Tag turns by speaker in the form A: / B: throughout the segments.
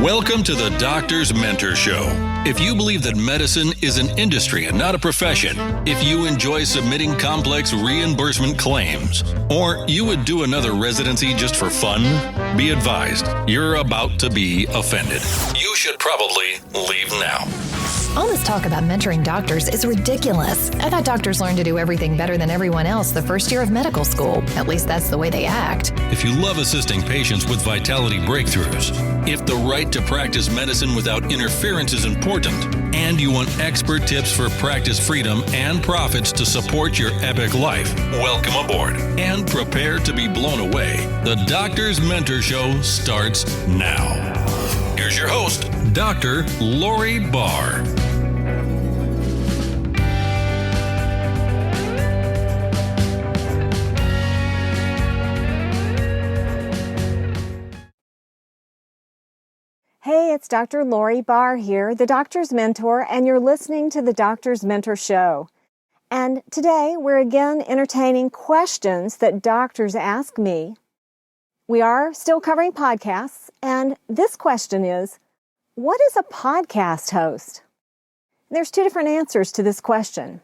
A: Welcome to the Doctor's Mentor Show. If you believe that medicine is an industry and not a profession, if you enjoy submitting complex reimbursement claims, or you would do another residency just for fun, be advised, you're about to be offended. You should probably leave now.
B: All this talk about mentoring doctors is ridiculous. I thought doctors learned to do everything better than everyone else the first year of medical school. At least that's the way they act.
A: If you love assisting patients with vitality breakthroughs, if the right to practice medicine without interference is important, and you want expert tips for practice freedom and profits to support your epic life, welcome aboard and prepare to be blown away. The Doctor's Mentor Show starts now. Here's your host, Dr. Lori Barr.
C: Hey, it's Dr. Lori Barr here, the Doctor's Mentor, and you're listening to the Doctor's Mentor Show. And today we're again entertaining questions that doctors ask me. We are still covering podcasts, and this question is, what is a podcast host? There's two different answers to this question.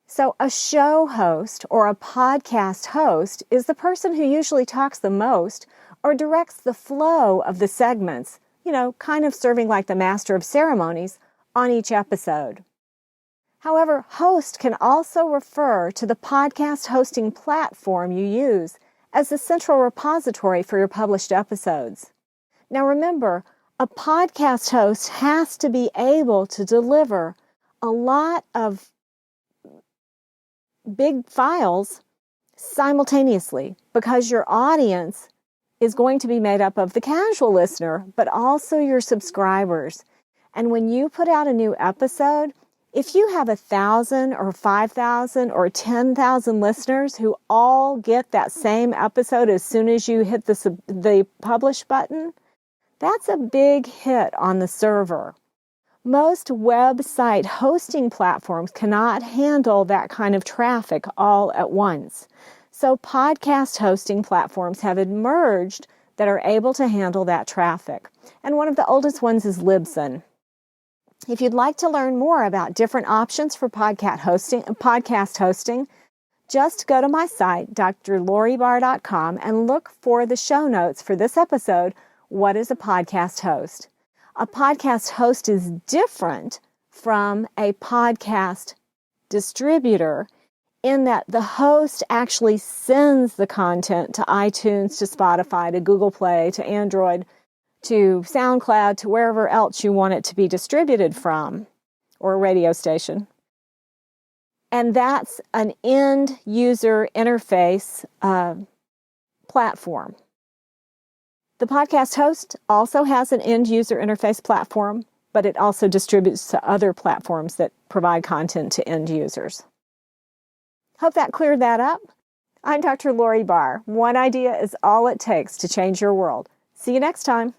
C: So a show host or a podcast host is the person who usually talks the most or directs the flow of the segments, kind of serving like the master of ceremonies on each episode. However, host can also refer to the podcast hosting platform you use as the central repository for your published episodes. Now remember, a podcast host has to be able to deliver a lot of big files simultaneously because your audience is going to be made up of the casual listener, but also your subscribers. And when you put out a new episode, if you have 1,000 or 5,000 or 10,000 listeners who all get that same episode as soon as you hit the publish button, that's a big hit on the server. Most website hosting platforms cannot handle that kind of traffic all at once. So podcast hosting platforms have emerged that are able to handle that traffic. And one of the oldest ones is Libsyn. If you'd like to learn more about different options for podcast hosting, just go to my site, drloribarr.com, and look for the show notes for this episode, What is a Podcast Host? A podcast host is different from a podcast distributor in that the host actually sends the content to iTunes, to Spotify, to Google Play, to Android, to SoundCloud, to wherever else you want it to be distributed from, or a radio station. And that's an end user interface platform. The podcast host also has an end user interface platform, but it also distributes to other platforms that provide content to end users. Hope that cleared that up. I'm Dr. Lori Barr. One idea is all it takes to change your world. See you next time.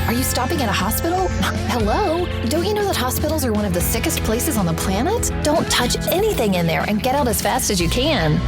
B: Are you stopping at a hospital? Hello? Don't you know that hospitals are one of the sickest places on the planet? Don't touch anything in there and get out as fast as you can.